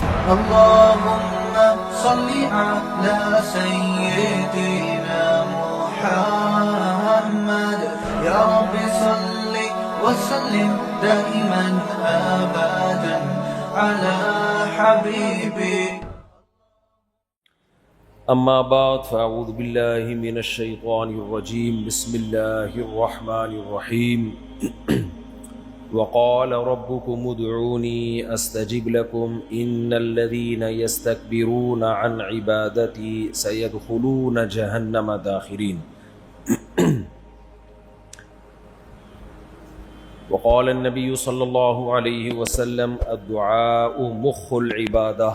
اللهم صل على سيدنا محمد يا رب صل وسلم دائما أبدا على حبيبك. اما بعد فاعوذ باللہ من الشیطان الرجیم بسم اللہ الرحمن الرحیم وقال ربكم ادعوني استجب لكم ان الذين يستكبرون عن عبادتي سيدخلون جهنم داخرين. وقال النبي صلى الله عليه وسلم الدعاء مخ العبادة.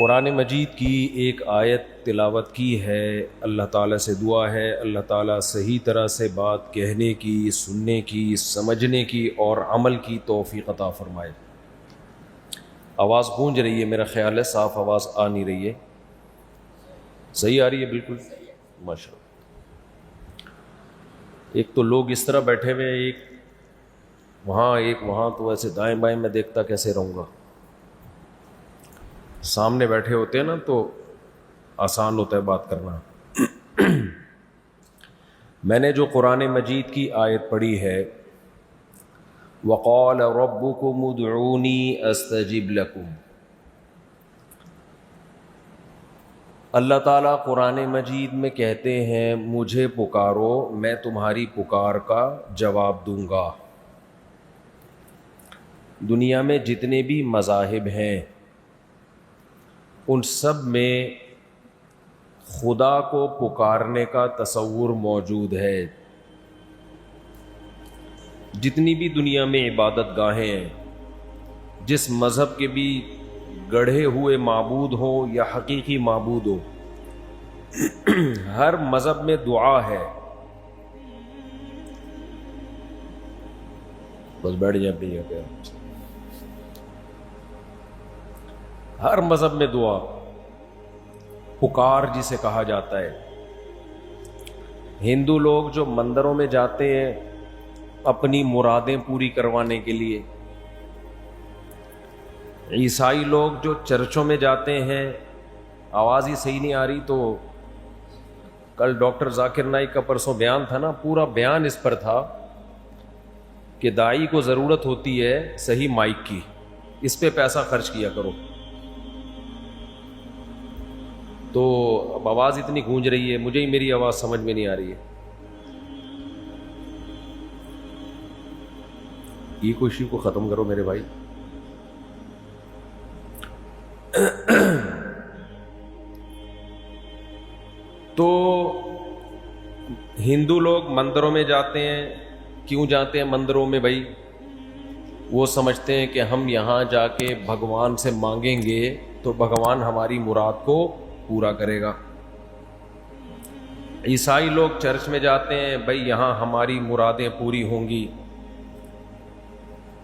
قرآن مجید کی ایک آیت تلاوت کی ہے. اللہ تعالیٰ سے دعا ہے اللہ تعالیٰ صحیح طرح سے بات کہنے کی، سننے کی، سمجھنے کی اور عمل کی توفیق عطا فرمائے. آواز گونج رہی ہے میرا خیال ہے، صاف آواز آ نہیں رہی ہے. صحیح آ رہی ہے؟ بالکل ماشاء اللہ. ایک تو لوگ اس طرح بیٹھے ہوئے، ایک وہاں تو ایسے دائیں بائیں میں دیکھتا کیسے رہوں گا. سامنے بیٹھے ہوتے ہیں نا تو آسان ہوتا ہے بات کرنا. میں نے جو قرآن مجید کی آیت پڑھی ہے وَقَالَ رَبُّكُمُ ادْعُونِي أَسْتَجِبْ لَكُمْ، اللہ تعالیٰ قرآن مجید میں کہتے ہیں مجھے پکارو میں تمہاری پکار کا جواب دوں گا. دنیا میں جتنے بھی مذاہب ہیں ان سب میں خدا کو پکارنے کا تصور موجود ہے. جتنی بھی دنیا میں عبادت گاہیں ہیں، جس مذہب کے بھی گڑھے ہوئے معبود ہوں یا حقیقی معبود ہو، ہر مذہب میں دعا ہے. بس بیٹھ جائیں اپنی جگہ پہ. ہر مذہب میں دعا، پکار جسے کہا جاتا ہے. ہندو لوگ جو مندروں میں جاتے ہیں اپنی مرادیں پوری کروانے کے لیے، عیسائی لوگ جو چرچوں میں جاتے ہیں، آواز ہی صحیح نہیں آ رہی تو کل ڈاکٹر ذاکر نائک کا پرسوں بیان تھا نا، پورا بیان اس پر تھا کہ داعی کو ضرورت ہوتی ہے صحیح مائک کی، اس پہ پیسہ خرچ کیا کرو. تو اب آواز اتنی گونج رہی ہے، مجھے ہی میری آواز سمجھ میں نہیں آ رہی ہے. یہ کوشش کو ختم کرو میرے بھائی. تو ہندو لوگ مندروں میں جاتے ہیں. کیوں جاتے ہیں مندروں میں بھائی؟ وہ سمجھتے ہیں کہ ہم یہاں جا کے بھگوان سے مانگیں گے تو بھگوان ہماری مراد کو پورا کرے گا. عیسائی لوگ چرچ میں جاتے ہیں، بھائی یہاں ہماری مرادیں پوری ہوں گی.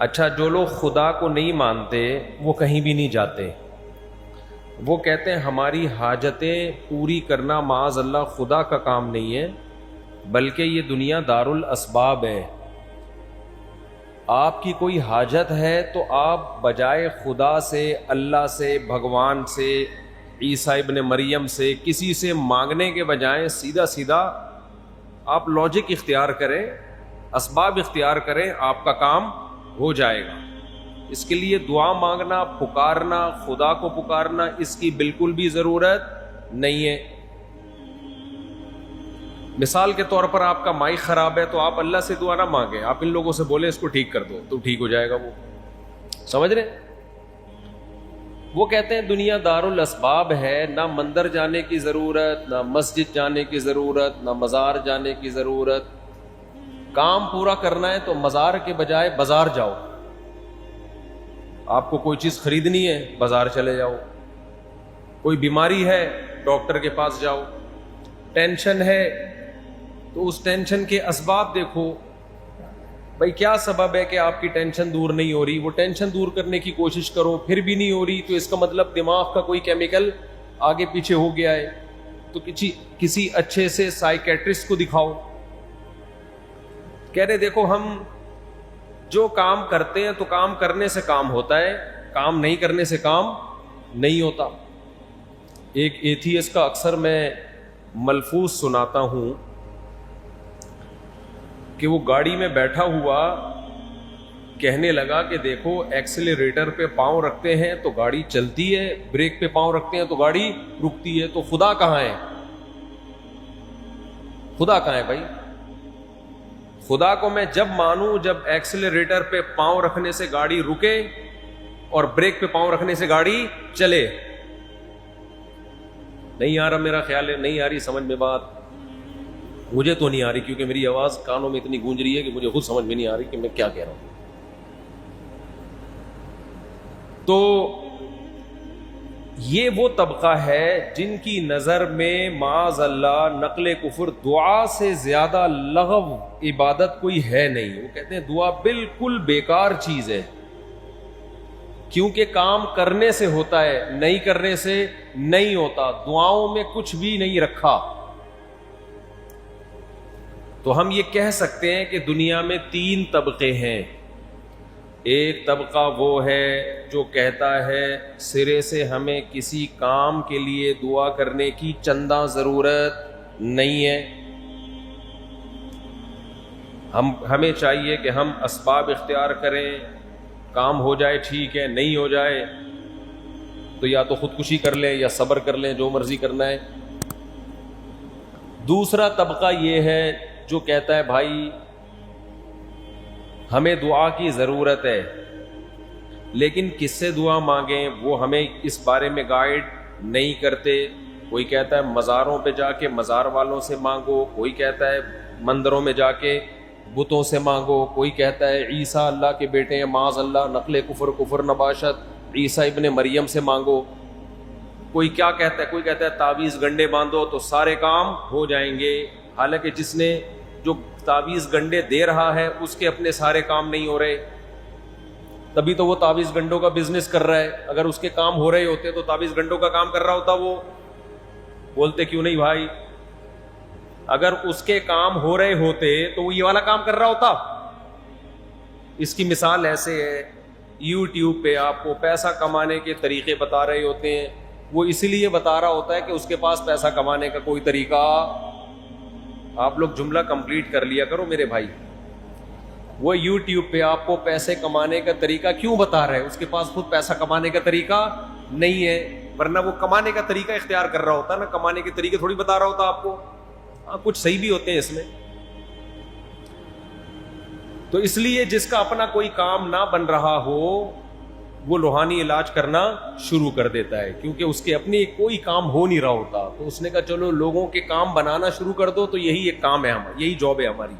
اچھا، جو لوگ خدا کو نہیں مانتے وہ کہیں بھی نہیں جاتے. وہ کہتے ہیں ہماری حاجتیں پوری کرنا معاذ اللہ خدا کا کام نہیں ہے، بلکہ یہ دنیا دارالاسباب ہے. آپ کی کوئی حاجت ہے تو آپ بجائے خدا سے، اللہ سے، بھگوان سے، عیسیٰ ابن مریم سے، کسی سے مانگنے کے بجائے سیدھا آپ لاجک اختیار کریں، اسباب اختیار کریں، آپ کا کام ہو جائے گا. اس کے لیے دعا مانگنا، پکارنا، خدا کو پکارنا، اس کی بالکل بھی ضرورت نہیں ہے. مثال کے طور پر آپ کا مائک خراب ہے تو آپ اللہ سے دعا نہ مانگیں، آپ ان لوگوں سے بولیں اس کو ٹھیک کر دو تو ٹھیک ہو جائے گا. وہ سمجھ رہے؟ وہ کہتے ہیں دنیا دارالاسباب ہے، نہ مندر جانے کی ضرورت، نہ مسجد جانے کی ضرورت، نہ مزار جانے کی ضرورت. کام پورا کرنا ہے تو مزار کے بجائے بازار جاؤ. آپ کو کوئی چیز خریدنی ہے بازار چلے جاؤ. کوئی بیماری ہے ڈاکٹر کے پاس جاؤ. ٹینشن ہے تو اس ٹینشن کے اسباب دیکھو. بھائی کیا سبب ہے کہ آپ کی ٹینشن دور نہیں ہو رہی؟ وہ ٹینشن دور کرنے کی کوشش کرو، پھر بھی نہیں ہو رہی تو اس کا مطلب دماغ کا کوئی کیمیکل آگے پیچھے ہو گیا ہے. تو کسی اچھے سے سائیکیٹرسٹ کو دکھاؤ. کہہ رہے دیکھو ہم جو کام کرتے ہیں تو کام کرنے سے کام ہوتا ہے، کام نہیں کرنے سے کام نہیں ہوتا. ایک ایتھیسٹ کا اکثر میں ملفوظ سناتا ہوں کہ وہ گاڑی میں بیٹھا ہوا کہنے لگا کہ دیکھو ایکسیلریٹر پہ پاؤں رکھتے ہیں تو گاڑی چلتی ہے, بریک پہ پاؤں رکھتے ہیں تو گاڑی رکتی ہے, تو خدا کہاں ہے؟ خدا کہاں ہے بھائی؟ خدا کو میں جب مانوں جب ایکسیلریٹر پہ پاؤں رکھنے سے گاڑی رکے اور بریک پہ پاؤں رکھنے سے گاڑی چلے. نہیں آ رہا میرا خیال ہے, نہیں آ رہی سمجھ میں بات؟ مجھے تو نہیں آ رہی کیونکہ میری آواز کانوں میں اتنی گونج رہی ہے کہ مجھے خود سمجھ میں نہیں آ رہی کہ میں کیا کہہ رہا ہوں. تو یہ وہ طبقہ ہے جن کی نظر میں معاذ اللہ نقل کفر دعا سے زیادہ لغو عبادت کوئی ہے نہیں. وہ کہتے ہیں دعا بالکل بیکار چیز ہے, کیونکہ کام کرنے سے ہوتا ہے, نہیں کرنے سے نہیں ہوتا. دعاؤں میں کچھ بھی نہیں رکھا. تو ہم یہ کہہ سکتے ہیں کہ دنیا میں 3 طبقے ہیں. ایک طبقہ وہ ہے جو کہتا ہے سرے سے ہمیں کسی کام کے لیے دعا کرنے کی چندہ ضرورت نہیں ہے, ہمیں چاہیے کہ ہم اسباب اختیار کریں, کام ہو جائے ٹھیک ہے, نہیں ہو جائے تو یا تو خودکشی کر لیں یا صبر کر لیں, جو مرضی کرنا ہے. دوسرا طبقہ یہ ہے جو کہتا ہے بھائی ہمیں دعا کی ضرورت ہے, لیکن کس سے دعا مانگیں وہ ہمیں اس بارے میں گائیڈ نہیں کرتے. کوئی کہتا ہے مزاروں پہ جا کے مزار والوں سے مانگو, کوئی کہتا ہے مندروں میں جا کے بتوں سے مانگو, کوئی کہتا ہے عیسیٰ اللہ کے بیٹے ہیں معاذ اللہ نقل کفر نباشت, عیسیٰ ابن مریم سے مانگو. کوئی کیا کہتا ہے, کوئی کہتا ہے تعویذ گنڈے باندھو تو سارے کام ہو جائیں گے. حالانکہ جس نے جو تعویذ گنڈے دے رہا ہے اس کے اپنے سارے کام نہیں ہو رہے, تبھی تو وہ تعویذ گنڈوں کا بزنس کر رہا ہے. اگر اس کے کام ہو رہے ہوتے تو تعویذ گنڈوں کا کام کر رہا ہوتا, وہ بولتے کیوں نہیں بھائی؟ اگر اس کے کام ہو رہے ہوتے تو وہ یہ والا کام کر رہا ہوتا. اس کی مثال ایسے ہے, یوٹیوب پہ آپ کو پیسہ کمانے کے طریقے بتا رہے ہوتے ہیں, وہ اسی لیے بتا رہا ہوتا ہے کہ اس کے پاس پیسہ کمانے کا کوئی طریقہ. آپ لوگ جملہ کمپلیٹ کر لیا کرو میرے بھائی. وہ یوٹیوب پہ آپ کو پیسے کمانے کا طریقہ کیوں بتا رہا ہے؟ اس کے پاس خود پیسہ کمانے کا طریقہ نہیں ہے, ورنہ وہ کمانے کا طریقہ اختیار کر رہا ہوتا نا, کمانے کے طریقے تھوڑی بتا رہا ہوتا آپ کو. کچھ صحیح بھی ہوتے ہیں اس میں. تو اس لیے جس کا اپنا کوئی کام نہ بن رہا ہو وہ روحانی علاج کرنا شروع کر دیتا ہے, کیونکہ اس کے اپنے کوئی کام ہو نہیں رہا ہوتا. تو اس نے کہا چلو لوگوں کے کام بنانا شروع کر دو, تو یہی ایک کام ہے ہمارا, یہی جاب ہے ہماری.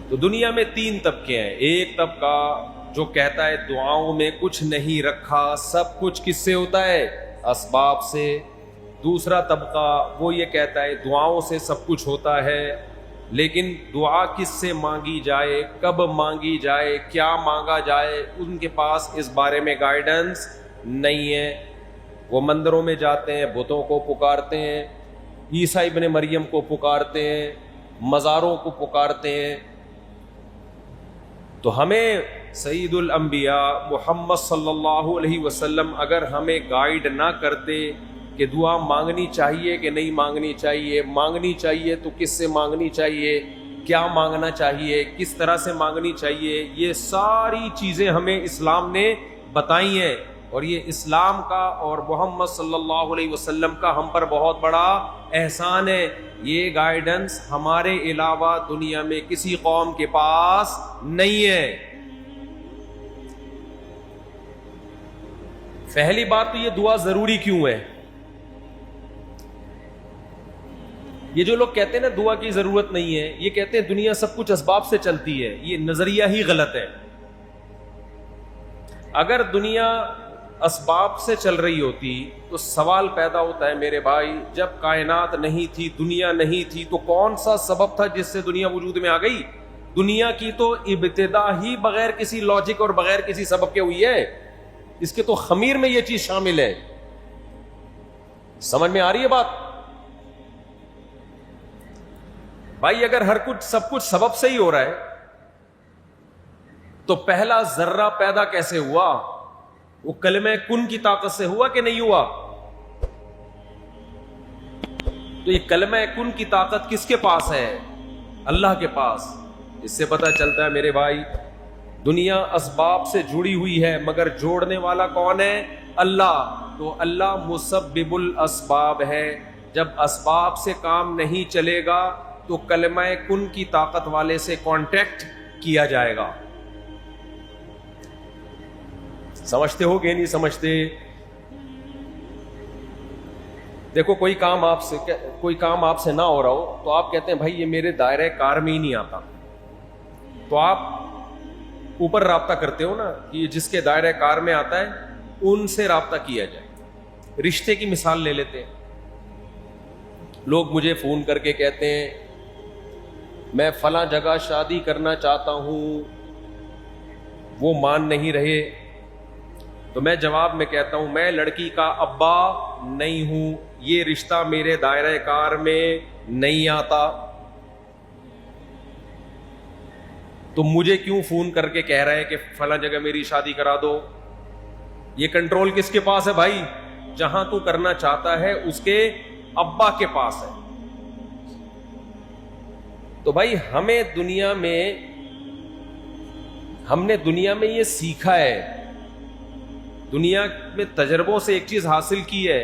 تو دنیا میں 3 طبقے ہیں. ایک طبقہ جو کہتا ہے دعاؤں میں کچھ نہیں رکھا, سب کچھ کس سے ہوتا ہے؟ اسباب سے. دوسرا طبقہ وہ یہ کہتا ہے دعاؤں سے سب کچھ ہوتا ہے, لیکن دعا کس سے مانگی جائے, کب مانگی جائے, کیا مانگا جائے, ان کے پاس اس بارے میں گائیڈنس نہیں ہے. وہ مندروں میں جاتے ہیں, بتوں کو پکارتے ہیں, عیسیٰ ابن مریم کو پکارتے ہیں, مزاروں کو پکارتے ہیں. تو ہمیں سید الانبیاء محمد صلی اللہ علیہ وسلم اگر ہمیں گائیڈ نہ کرتے کہ دعا مانگنی چاہیے کہ نہیں مانگنی چاہیے, مانگنی چاہیے تو کس سے مانگنی چاہیے, کیا مانگنا چاہیے, کس طرح سے مانگنی چاہیے, یہ ساری چیزیں ہمیں اسلام نے بتائی ہیں. اور یہ اسلام کا اور محمد صلی اللہ علیہ وسلم کا ہم پر بہت بڑا احسان ہے. یہ گائیڈنس ہمارے علاوہ دنیا میں کسی قوم کے پاس نہیں ہے. پہلی بات تو یہ دعا ضروری کیوں ہے؟ یہ جو لوگ کہتے ہیں نا دعا کی ضرورت نہیں ہے, یہ کہتے ہیں دنیا سب کچھ اسباب سے چلتی ہے. یہ نظریہ ہی غلط ہے. اگر دنیا اسباب سے چل رہی ہوتی تو سوال پیدا ہوتا ہے میرے بھائی, جب کائنات نہیں تھی, دنیا نہیں تھی, تو کون سا سبب تھا جس سے دنیا وجود میں آ گئی؟ دنیا کی تو ابتدا ہی بغیر کسی لاجک اور بغیر کسی سبب کے ہوئی ہے. اس کے تو خمیر میں یہ چیز شامل ہے. سمجھ میں آ رہی ہے بات؟ بھائی اگر ہر کچھ سب کچھ سبب سے ہی ہو رہا ہے تو پہلا ذرہ پیدا کیسے ہوا؟ وہ کلمہ کن کی طاقت سے ہوا کہ نہیں ہوا؟ تو یہ کلمہ کن کی طاقت کس کے پاس ہے؟ اللہ کے پاس۔ اس سے پتہ چلتا ہے میرے بھائی دنیا اسباب سے جڑی ہوئی ہے مگر جوڑنے والا کون ہے؟ اللہ۔ تو اللہ مسبب الاسباب ہے۔ جب اسباب سے کام نہیں چلے گا تو کلمہ کن کی طاقت والے سے کانٹیکٹ کیا جائے گا۔ سمجھتے ہو کہ نہیں سمجھتے؟ دیکھو کوئی کام آپ سے نہ ہو رہا ہو تو آپ کہتے ہیں بھائی یہ میرے دائرہ کار میں ہی نہیں آتا، تو آپ اوپر رابطہ کرتے ہو نا کہ جس کے دائرہ کار میں آتا ہے ان سے رابطہ کیا جائے۔ رشتے کی مثال لے لیتے ہیں، لوگ مجھے فون کر کے کہتے ہیں میں فلاں جگہ شادی کرنا چاہتا ہوں، وہ مان نہیں رہے، تو میں جواب میں کہتا ہوں میں لڑکی کا ابا نہیں ہوں، یہ رشتہ میرے دائرہ کار میں نہیں آتا، تو مجھے کیوں فون کر کے کہہ رہے ہیں کہ فلاں جگہ میری شادی کرا دو؟ یہ کنٹرول کس کے پاس ہے بھائی؟ جہاں تو کرنا چاہتا ہے اس کے ابا کے پاس ہے۔ تو بھائی ہم نے دنیا میں یہ سیکھا ہے، دنیا میں تجربوں سے ایک چیز حاصل کی ہے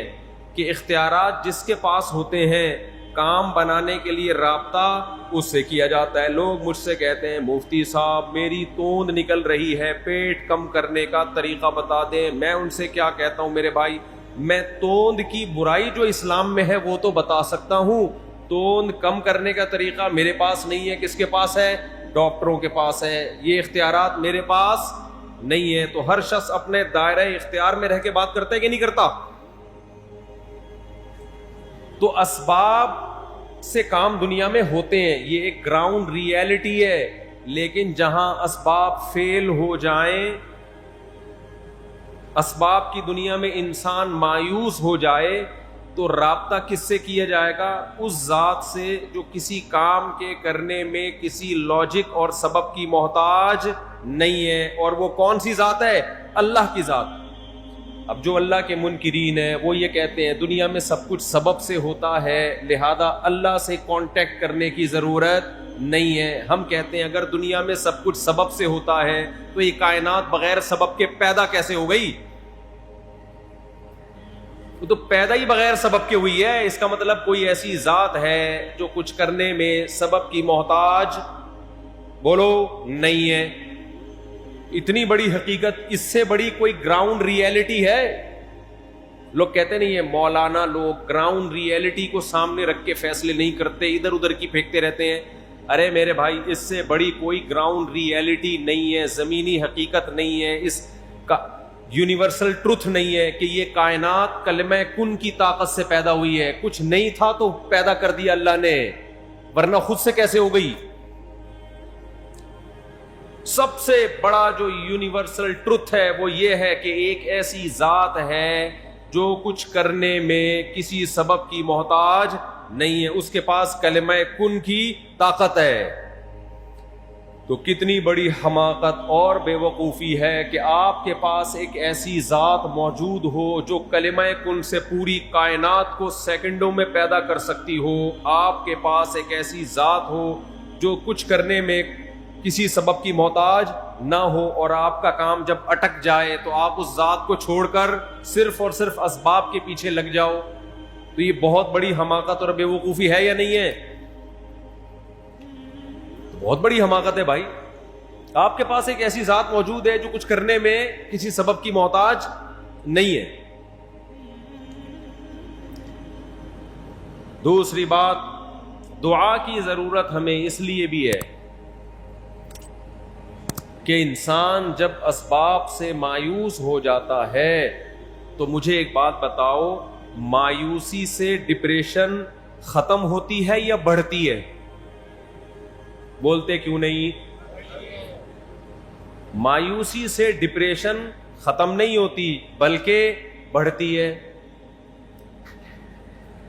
کہ اختیارات جس کے پاس ہوتے ہیں کام بنانے کے لیے رابطہ اس سے کیا جاتا ہے۔ لوگ مجھ سے کہتے ہیں مفتی صاحب میری توند نکل رہی ہے، پیٹ کم کرنے کا طریقہ بتا دیں۔ میں ان سے کیا کہتا ہوں میرے بھائی، میں توند کی برائی جو اسلام میں ہے وہ تو بتا سکتا ہوں، توند کم کرنے کا طریقہ میرے پاس نہیں ہے۔ کس کے پاس ہے؟ ڈاکٹروں کے پاس ہے۔ یہ اختیارات میرے پاس نہیں ہے۔ تو ہر شخص اپنے دائرہ اختیار میں رہ کے بات کرتا ہے کہ نہیں کرتا؟ تو اسباب سے کام دنیا میں ہوتے ہیں، یہ ایک گراؤنڈ ریئلٹی ہے، لیکن جہاں اسباب فیل ہو جائیں، اسباب کی دنیا میں انسان مایوس ہو جائے تو رابطہ کس سے کیا جائے گا؟ اس ذات سے جو کسی کام کے کرنے میں کسی لاجک اور سبب کی محتاج نہیں ہے۔ اور وہ کون سی ذات ہے؟ اللہ کی ذات۔ اب جو اللہ کے منکرین ہیں وہ یہ کہتے ہیں دنیا میں سب کچھ سبب سے ہوتا ہے، لہذا اللہ سے کانٹیکٹ کرنے کی ضرورت نہیں ہے۔ ہم کہتے ہیں اگر دنیا میں سب کچھ سبب سے ہوتا ہے تو یہ کائنات بغیر سبب کے پیدا کیسے ہو گئی؟ وہ تو پیدا ہی بغیر سبب کے ہوئی ہے۔ اس کا مطلب کوئی ایسی ذات ہے جو کچھ کرنے میں سبب کی محتاج بولو نہیں ہے۔ اتنی بڑی حقیقت، اس سے بڑی کوئی گراؤنڈ ریئلٹی ہے؟ لوگ کہتے نہیں یہ مولانا لوگ گراؤنڈ ریئلٹی کو سامنے رکھ کے فیصلے نہیں کرتے، ادھر ادھر کی پھینکتے رہتے ہیں۔ ارے میرے بھائی اس سے بڑی کوئی گراؤنڈ ریئلٹی نہیں ہے، زمینی حقیقت نہیں ہے، اس کا یونیورسل ٹروتھ نہیں ہے کہ یہ کائنات کلمہ کن کی طاقت سے پیدا ہوئی ہے۔ کچھ نہیں تھا تو پیدا کر دیا اللہ نے، ورنہ خود سے کیسے ہو گئی؟ سب سے بڑا جو یونیورسل ٹروتھ ہے وہ یہ ہے کہ ایک ایسی ذات ہے جو کچھ کرنے میں کسی سبب کی محتاج نہیں ہے، اس کے پاس کلمہ کن کی طاقت ہے۔ تو کتنی بڑی حماقت اور بے وقوفی ہے کہ آپ کے پاس ایک ایسی ذات موجود ہو جو کلمہ کن سے پوری کائنات کو سیکنڈوں میں پیدا کر سکتی ہو۔ آپ کے پاس ایک ایسی ذات ہو جو کچھ کرنے میں کسی سبب کی محتاج نہ ہو، اور آپ کا کام جب اٹک جائے تو آپ اس ذات کو چھوڑ کر صرف اور صرف اسباب کے پیچھے لگ جاؤ۔ تو یہ بہت بڑی حماقت اور بے وقوفی ہے یا نہیں ہے؟ بہت بڑی حماقت ہے بھائی۔ آپ کے پاس ایک ایسی ذات موجود ہے جو کچھ کرنے میں کسی سبب کی محتاج نہیں ہے۔ دوسری بات، دعا کی ضرورت ہمیں اس لیے بھی ہے کہ انسان جب اسباب سے مایوس ہو جاتا ہے تو مجھے ایک بات بتاؤ، مایوسی سے ڈپریشن ختم ہوتی ہے یا بڑھتی ہے؟ بولتے کیوں نہیں؟ مایوسی سے ڈپریشن ختم نہیں ہوتی بلکہ بڑھتی ہے۔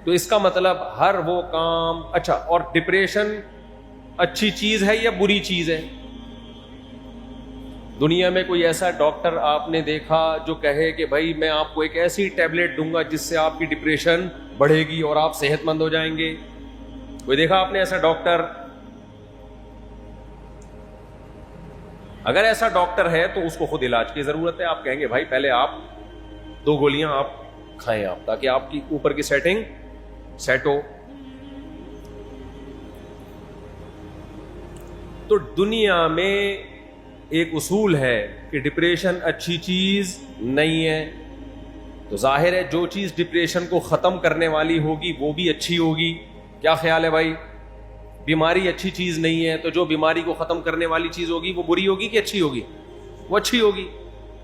تو اس کا مطلب ہر وہ کام اچھا، اور ڈپریشن اچھی چیز ہے یا بری چیز ہے؟ دنیا میں کوئی ایسا ڈاکٹر آپ نے دیکھا جو کہے کہ بھائی میں آپ کو ایک ایسی ٹیبلٹ دوں گا جس سے آپ کی ڈپریشن بڑھے گی اور آپ صحت مند ہو جائیں گے؟ کوئی دیکھا آپ نے ایسا ڈاکٹر؟ اگر ایسا ڈاکٹر ہے تو اس کو خود علاج کی ضرورت ہے. آپ کہیں گے بھائی پہلے آپ 2 گولیاں آپ کھائیں آپ، تاکہ آپ کی اوپر کی سیٹنگ سیٹ ہو. تو دنیا میں ایک اصول ہے کہ ڈپریشن اچھی چیز نہیں ہے. تو ظاہر ہے جو چیز ڈپریشن کو ختم کرنے والی ہوگی وہ بھی اچھی ہوگی. کیا خیال ہے بھائی؟ بیماری اچھی چیز نہیں ہے، تو جو بیماری کو ختم کرنے والی چیز ہوگی وہ بری ہوگی کہ اچھی ہوگی؟ وہ اچھی ہوگی.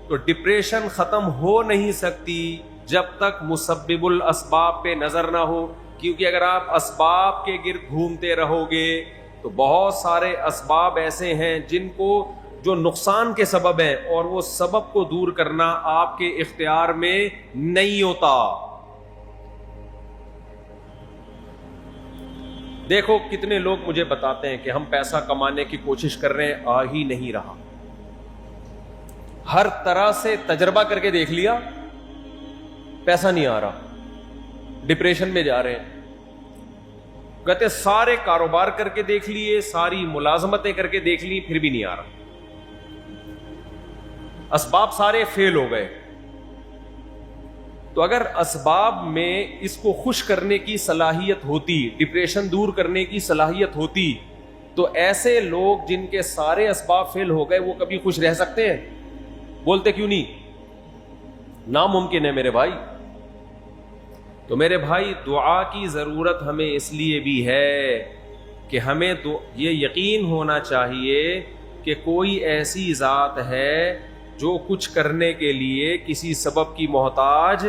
تو ڈپریشن ختم ہو نہیں سکتی جب تک مسبب الاسباب پہ نظر نہ ہو، کیونکہ اگر آپ اسباب کے گرد گھومتے رہو گے تو بہت سارے اسباب ایسے ہیں جن کو جو نقصان کے سبب ہیں، اور وہ سبب کو دور کرنا آپ کے اختیار میں نہیں ہوتا. دیکھو کتنے لوگ مجھے بتاتے ہیں کہ ہم پیسہ کمانے کی کوشش کر رہے ہیں، آ ہی نہیں رہا. ہر طرح سے تجربہ کر کے دیکھ لیا، پیسہ نہیں آ رہا، ڈپریشن میں جا رہے ہیں. کہتے سارے کاروبار کر کے دیکھ لیے، ساری ملازمتیں کر کے دیکھ لی، پھر بھی نہیں آ رہا. اسباب سارے فیل ہو گئے. تو اگر اسباب میں اس کو خوش کرنے کی صلاحیت ہوتی، ڈپریشن دور کرنے کی صلاحیت ہوتی، تو ایسے لوگ جن کے سارے اسباب فیل ہو گئے وہ کبھی خوش رہ سکتے ہیں؟ بولتے کیوں نہیں؟ ناممکن ہے میرے بھائی. تو میرے بھائی دعا کی ضرورت ہمیں اس لیے بھی ہے کہ ہمیں یہ یقین ہونا چاہیے کہ کوئی ایسی ذات ہے جو کچھ کرنے کے لیے کسی سبب کی محتاج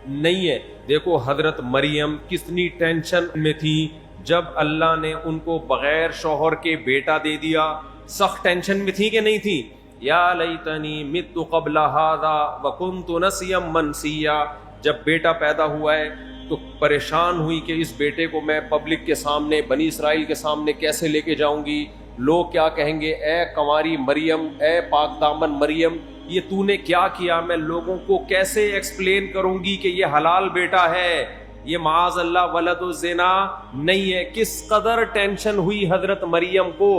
نہیں ہے. دیکھو حضرت مریم کتنی ٹینشن میں تھی جب اللہ نے ان کو بغیر شوہر کے بیٹا دے دیا. سخت ٹینشن میں تھی کہ نہیں تھی؟ یا لیتنی مت قبل ھذا وکنت نسیا منسیا. جب بیٹا پیدا ہوا ہے تو پریشان ہوئی کہ اس بیٹے کو میں پبلک کے سامنے، بنی اسرائیل کے سامنے کیسے لے کے جاؤں گی؟ لوگ کیا کہیں گے؟ اے کنواری مریم، اے پاک دامن مریم، یہ تو نے کیا کیا؟ میں لوگوں کو کیسے ایکسپلین کروں گی کہ یہ حلال بیٹا ہے، یہ معاذ اللہ ولد الزنا نہیں ہے؟ کس قدر ٹینشن ہوئی حضرت مریم کو.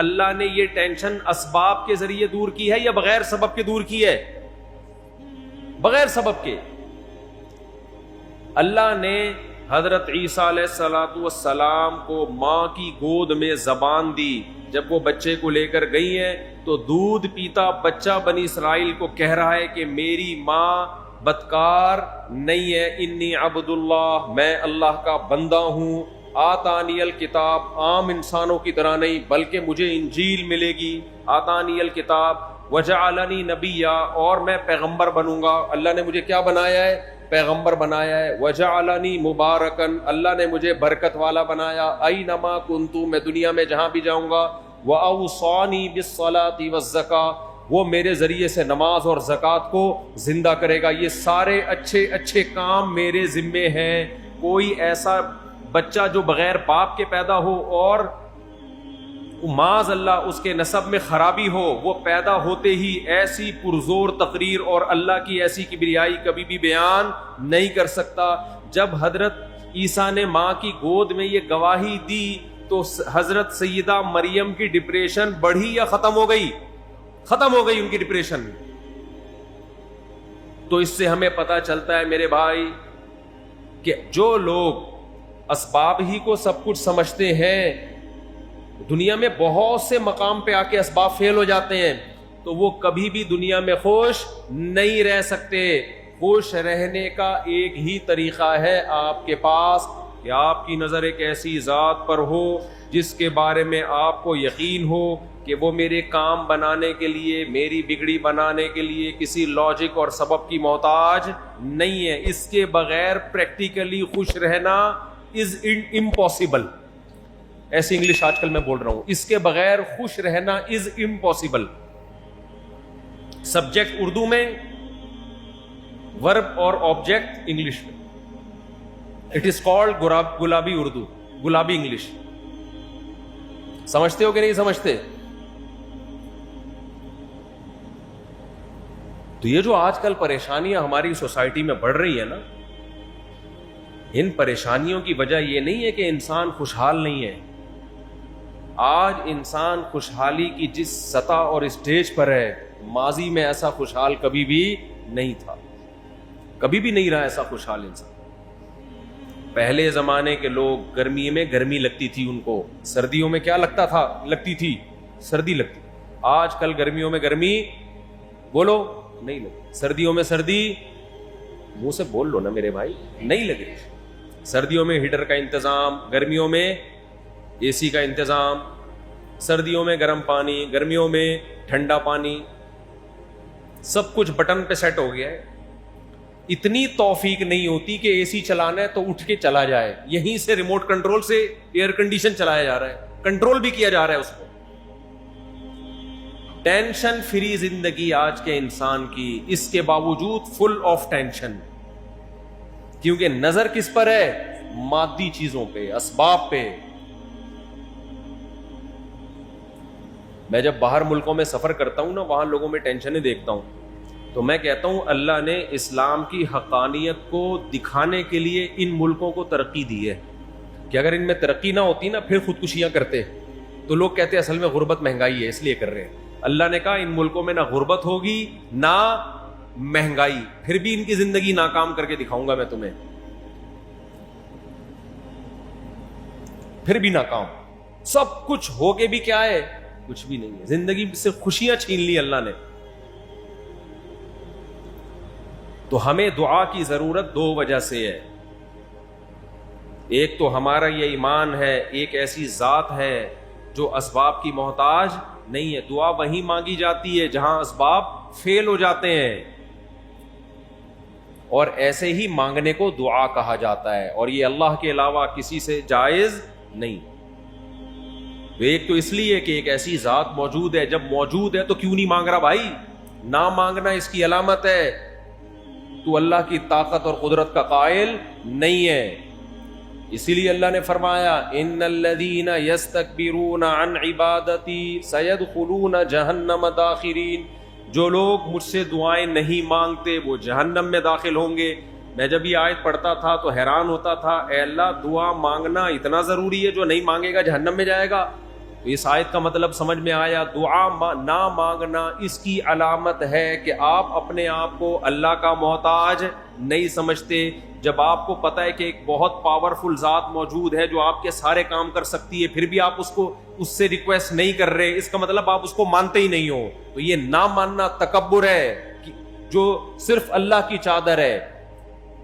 اللہ نے یہ ٹینشن اسباب کے ذریعے دور کی ہے یا بغیر سبب کے دور کی ہے؟ بغیر سبب کے. اللہ نے حضرت عیسیٰ علیہ السلام کو ماں کی گود میں زبان دی. جب وہ بچے کو لے کر گئی ہیں تو دودھ پیتا بچہ بنی اسرائیل کو کہہ رہا ہے کہ میری ماں بدکار نہیں ہے. انی عبد اللہ، میں اللہ کا بندہ ہوں. آتانی الکتاب، عام انسانوں کی طرح نہیں بلکہ مجھے انجیل ملے گی. آتانی الکتاب وجعلنی نبیا، اور میں پیغمبر بنوں گا. اللہ نے مجھے کیا بنایا ہے؟ پیغمبر بنایا ہے. وجعلنی مبارکن، اللہ نے مجھے برکت والا بنایا. اینما کنت، میں دنیا میں جہاں بھی جاؤں گا. واوصانی بالصلاۃ والزکاۃ، وہ میرے ذریعے سے نماز اور زکوٰۃ کو زندہ کرے گا. یہ سارے اچھے اچھے کام میرے ذمے ہیں. کوئی ایسا بچہ جو بغیر باپ کے پیدا ہو اور معاذ اللہ اس کے نسب میں خرابی ہو، وہ پیدا ہوتے ہی ایسی پرزور تقریر اور اللہ کی ایسی کبریائی کبھی بھی بیان نہیں کر سکتا. جب حضرت عیسیٰ نے ماں کی گود میں یہ گواہی دی تو حضرت سیدہ مریم کی ڈپریشن بڑھی یا ختم ہو گئی؟ ختم ہو گئی ان کی ڈپریشن. تو اس سے ہمیں پتہ چلتا ہے میرے بھائی کہ جو لوگ اسباب ہی کو سب کچھ سمجھتے ہیں، دنیا میں بہت سے مقام پہ آ کے اسباب فیل ہو جاتے ہیں، تو وہ کبھی بھی دنیا میں خوش نہیں رہ سکتے. خوش رہنے کا ایک ہی طریقہ ہے آپ کے پاس کہ آپ کی نظر ایک ایسی ذات پر ہو جس کے بارے میں آپ کو یقین ہو کہ وہ میرے کام بنانے کے لیے، میری بگڑی بنانے کے لیے کسی لاجک اور سبب کی محتاج نہیں ہے. اس کے بغیر پریکٹیکلی خوش رہنا از امپاسبل. ایسی انگلش آج کل میں بول رہا ہوں، اس کے بغیر خوش رہنا از امپاسبل. سبجیکٹ اردو میں، ورب اور آبجیکٹ انگلش میں. اٹ از کالڈ گلابی اردو، گلابی انگلش. سمجھتے ہو کہ نہیں سمجھتے؟ تو یہ جو آج کل پریشانیاں ہماری سوسائٹی میں بڑھ رہی ہیں نا، ان پریشانیوں کی وجہ یہ نہیں ہے کہ انسان خوشحال نہیں ہے. آج انسان خوشحالی کی جس سطح اور اسٹیج پر ہے، ماضی میں ایسا خوشحال کبھی بھی نہیں تھا، کبھی بھی نہیں رہا ایسا خوشحال انسان. پہلے زمانے کے لوگ گرمی میں گرمی لگتی تھی ان کو، سردیوں میں کیا لگتی تھی سردی لگتی. آج کل گرمیوں میں گرمی بولو نہیں لگتی، سردیوں میں سردی منہ سے بول لو نا میرے بھائی نہیں لگ رہی. سردیوں میں ہیٹر کا انتظام، گرمیوں میں اے سی کا انتظام، سردیوں میں گرم پانی، گرمیوں میں ٹھنڈا پانی، سب کچھ بٹن پہ سیٹ ہو گیا ہے. اتنی توفیق نہیں ہوتی کہ اے سی چلانا ہے تو اٹھ کے چلا جائے، یہیں سے ریموٹ کنٹرول سے ایئر کنڈیشن چلایا جا رہا ہے، کنٹرول بھی کیا جا رہا ہے اس کو. ٹینشن فری زندگی آج کے انسان کی، اس کے باوجود فل آف ٹینشن. کیونکہ نظر کس پر ہے؟ مادی چیزوں پہ، اسباب پہ. میں جب باہر ملکوں میں سفر کرتا ہوں نا، وہاں لوگوں میں ٹینشنیں دیکھتا ہوں تو میں کہتا ہوں اللہ نے اسلام کی حقانیت کو دکھانے کے لیے ان ملکوں کو ترقی دی ہے، کہ اگر ان میں ترقی نہ ہوتی نا پھر خودکشیاں کرتے. تو لوگ کہتے ہیں اصل میں غربت مہنگائی ہے اس لیے کر رہے ہیں. اللہ نے کہا ان ملکوں میں نہ غربت ہوگی نہ مہنگائی، پھر بھی ان کی زندگی ناکام کر کے دکھاؤں گا میں تمہیں، پھر بھی ناکام. سب کچھ ہو کے بھی کیا ہے؟ کچھ بھی نہیں ہے. زندگی سے خوشیاں چھین لی اللہ نے. تو ہمیں دعا کی ضرورت دو وجہ سے ہے. ایک تو ہمارا یہ ایمان ہے ایک ایسی ذات ہے جو اسباب کی محتاج نہیں ہے. دعا وہیں مانگی جاتی ہے جہاں اسباب فیل ہو جاتے ہیں، اور ایسے ہی مانگنے کو دعا کہا جاتا ہے، اور یہ اللہ کے علاوہ کسی سے جائز نہیں. ایک تو اس لیے کہ ایک ایسی ذات موجود ہے، جب موجود ہے تو کیوں نہیں مانگ رہا بھائی؟ نہ مانگنا اس کی علامت ہے تو اللہ کی طاقت اور قدرت کا قائل نہیں ہے. اسی لیے اللہ نے فرمایا ان الذین یستکبرون عن عبادتی سیدخلون جہنم داخرین. جو لوگ مجھ سے دعائیں نہیں مانگتے وہ جہنم میں داخل ہوں گے. میں جب یہ آیت پڑھتا تھا تو حیران ہوتا تھا، اے اللہ دعا مانگنا اتنا ضروری ہے، جو نہیں مانگے گا جہنم میں جائے گا. تو اس آیت کا مطلب سمجھ میں آیا، دعا نہ مانگنا اس کی علامت ہے کہ آپ اپنے آپ کو اللہ کا محتاج نہیں سمجھتے. جب آپ کو پتہ ہے کہ ایک بہت پاورفل ذات موجود ہے جو آپ کے سارے کام کر سکتی ہے، پھر بھی آپ اس سے ریکویسٹ نہیں کر رہے، اس کا مطلب آپ اس کو مانتے ہی نہیں ہو. تو یہ نہ ماننا تکبر ہے جو صرف اللہ کی چادر ہے.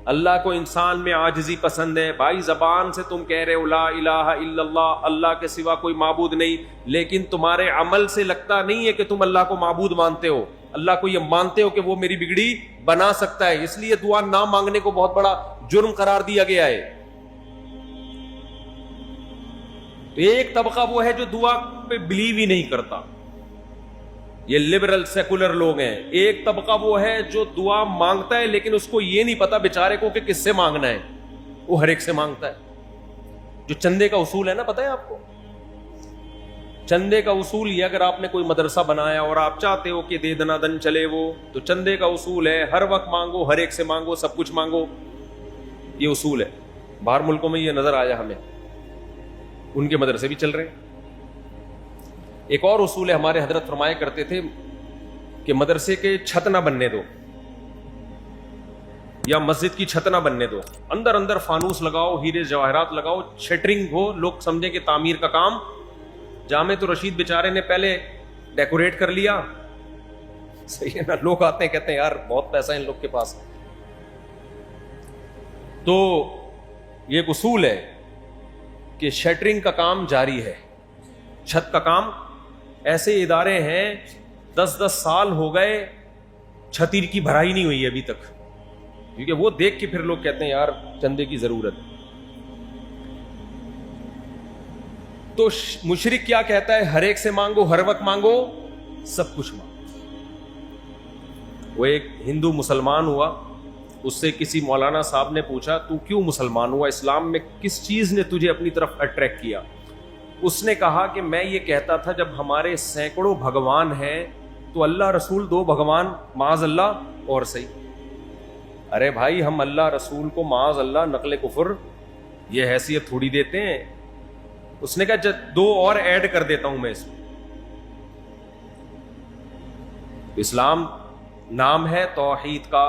اللہ کو انسان میں عاجزی پسند ہے. بھائی زبان سے تم کہہ رہے ہو لا الہ الا اللہ، اللہ کے سوا کوئی معبود نہیں، لیکن تمہارے عمل سے لگتا نہیں ہے کہ تم اللہ کو معبود مانتے ہو. اللہ کو یہ مانتے ہو کہ وہ میری بگڑی بنا سکتا ہے. اس لیے دعا نہ مانگنے کو بہت بڑا جرم قرار دیا گیا ہے. تو ایک طبقہ وہ ہے جو دعا پہ بلیو ہی نہیں کرتا، یہ لبرل سیکولر لوگ ہیں. ایک طبقہ وہ ہے جو دعا مانگتا ہے لیکن اس کو یہ نہیں پتا بیچارے کو کہ کس سے مانگنا ہے، وہ ہر ایک سے مانگتا ہے. جو چندے کا اصول ہے نا، پتہ ہے آپ کو چندے کا اصول یہ، اگر آپ نے کوئی مدرسہ بنایا اور آپ چاہتے ہو کہ دے دنا دن چلے وہ، تو چندے کا اصول ہے ہر وقت مانگو، ہر ایک سے مانگو، سب کچھ مانگو. یہ اصول ہے. باہر ملکوں میں یہ نظر آیا ہمیں، ان کے مدرسے بھی چل رہے ہیں. ایک اور اصول ہے، ہمارے حضرت فرمایا کرتے تھے کہ مدرسے کے چھت نہ بننے دو یا مسجد کی چھت نہ بننے دو، اندر اندر فانوس لگاؤ، ہیرے جواہرات لگاؤ، شٹرنگ ہو، لوگ سمجھیں کہ تعمیر کا کام. جامع رشید بیچارے نے پہلے ڈیکوریٹ کر لیا، صحیح ہے نا. لوگ آتے ہیں کہتے ہیں یار بہت پیسہ ہے ان لوگ کے پاس. تو یہ ایک اصول ہے کہ شٹرنگ کا کام جاری ہے، چھت کا کام. ایسے ادارے ہیں 10 سال ہو گئے چھتی کی بھرائی نہیں ہوئی ابھی تک، کیونکہ وہ دیکھ کے پھر لوگ کہتے ہیں یار چندے کی ضرورت. تو مشرک کیا کہتا ہے؟ ہر ایک سے مانگو، ہر وقت مانگو، سب کچھ مانگو. وہ ایک ہندو مسلمان ہوا، اس سے کسی مولانا صاحب نے پوچھا تو کیوں مسلمان ہوا، اسلام میں کس چیز نے تجھے اپنی طرف اٹریکٹ کیا؟ اس نے کہا کہ میں یہ کہتا تھا جب ہمارے سینکڑوں بھگوان ہیں تو اللہ رسول دو بھگوان معاذ اللہ اور صحیح. ارے بھائی ہم اللہ رسول کو معاذ اللہ نقل کفر یہ حیثیت تھوڑی دیتے ہیں. اس نے کہا دو اور ایڈ کر دیتا ہوں میں اس میں. اسلام نام ہے توحید کا,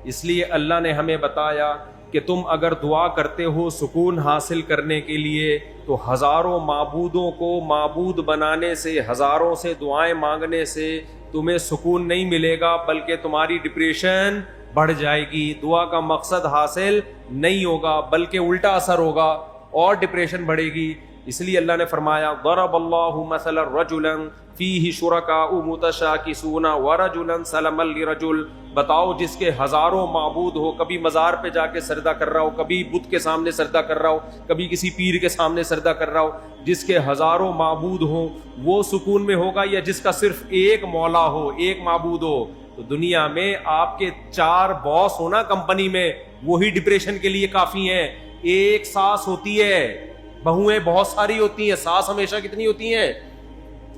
اس لیے اللہ نے ہمیں بتایا کہ تم اگر دعا کرتے ہو سکون حاصل کرنے کے لیے تو ہزاروں معبودوں کو معبود بنانے سے, ہزاروں سے دعائیں مانگنے سے تمہیں سکون نہیں ملے گا, بلکہ تمہاری ڈپریشن بڑھ جائے گی. دعا کا مقصد حاصل نہیں ہوگا بلکہ الٹا اثر ہوگا اور ڈپریشن بڑھے گی. اس لیے اللہ نے فرمایا ضرب اللہ مثلا رجلا فیہ شرکاء متشاکسون ورجلا سلما لرجل. بتاؤ جس کے ہزاروں معبود ہو, کبھی مزار پہ جا کے سجدہ کر رہا ہو, کبھی بت کے سامنے سجدہ کر رہا ہو, کبھی کسی پیر کے سامنے سجدہ کر رہا ہو, جس کے ہزاروں معبود ہوں وہ سکون میں ہوگا یا جس کا صرف ایک مولا ہو, ایک معبود ہو؟ تو دنیا میں آپ کے 4 باس ہونا کمپنی میں وہی ڈپریشن کے لیے کافی ہیں. ایک ساس ہوتی ہے, بہویں بہت ساری ہوتی ہیں, ساس ہمیشہ کتنی ہوتی ہیں؟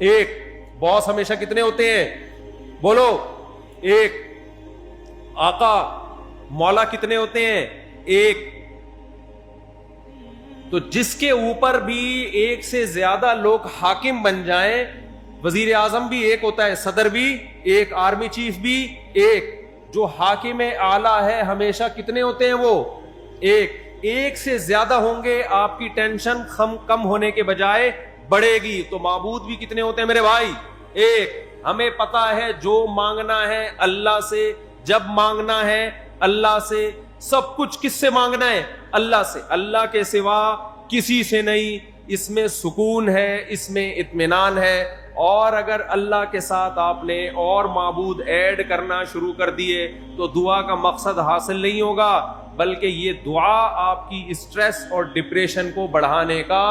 ایک. باس ہمیشہ کتنے ہوتے ہیں؟ بولو. ایک. آقا مولا کتنے ہوتے ہیں؟ ایک. تو جس کے اوپر بھی ایک سے زیادہ لوگ حاکم بن جائیں, وزیر اعظم بھی ایک ہوتا ہے, صدر بھی ایک, آرمی چیف بھی ایک, جو حاکم اعلیٰ ہے ہمیشہ کتنے ہوتے ہیں وہ؟ ایک. ایک سے زیادہ ہوں گے آپ کی ٹینشن کم ہونے کے بجائے بڑھے گی. تو معبود بھی کتنے ہوتے ہیں میرے بھائی؟ ایک. ہمیں پتا ہے جو مانگنا ہے اللہ سے, جب مانگنا ہے اللہ سے, سب کچھ کس سے مانگنا ہے؟ اللہ سے. اللہ کے سوا کسی سے نہیں. اس میں سکون ہے, اس میں اطمینان ہے. اور اگر اللہ کے ساتھ آپ نے اور معبود ایڈ کرنا شروع کر دیے تو دعا کا مقصد حاصل نہیں ہوگا, بلکہ یہ دعا آپ کی اسٹریس اور ڈپریشن کو بڑھانے کا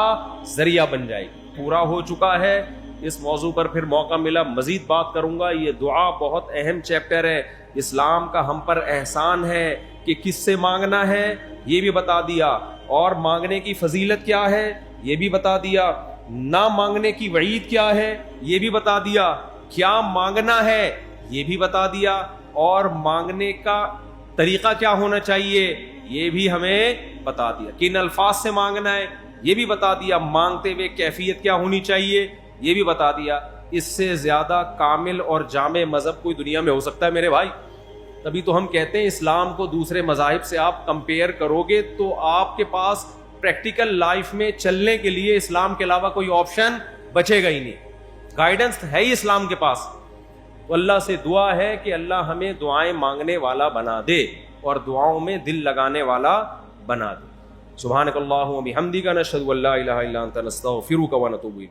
ذریعہ بن جائے گی. پورا ہو چکا ہے. اس موضوع پر پھر موقع ملا مزید بات کروں گا. یہ دعا بہت اہم چیپٹر ہے. اسلام کا ہم پر احسان ہے کہ کس سے مانگنا ہے یہ بھی بتا دیا, اور مانگنے کی فضیلت کیا ہے یہ بھی بتا دیا, نہ مانگنے کی وعید کیا ہے یہ بھی بتا دیا, کیا مانگنا ہے یہ بھی بتا دیا, اور مانگنے کا طریقہ کیا ہونا چاہیے یہ بھی ہمیں بتا دیا, کن الفاظ سے مانگنا ہے یہ بھی بتا دیا, مانگتے ہوئے کیفیت کیا ہونی چاہیے یہ بھی بتا دیا. اس سے زیادہ کامل اور جامع مذہب کوئی دنیا میں ہو سکتا ہے میرے بھائی؟ تبھی تو ہم کہتے ہیں اسلام کو دوسرے مذاہب سے آپ کمپیئر کرو گے تو آپ کے پاس پریکٹیکل لائف میں چلنے کے لیے اسلام کے علاوہ کوئی آپشن بچے گا ہی نہیں. گائیڈنس ہے ہی اسلام کے پاس. تو اللہ سے دعا ہے کہ اللہ ہمیں دعائیں مانگنے والا بنا دے اور دعاؤں میں دل لگانے والا بنا دے. سبحانک اللہم و بحمدک نشہد ان لا الہ الا انت نستغفرک و نتوب الیک.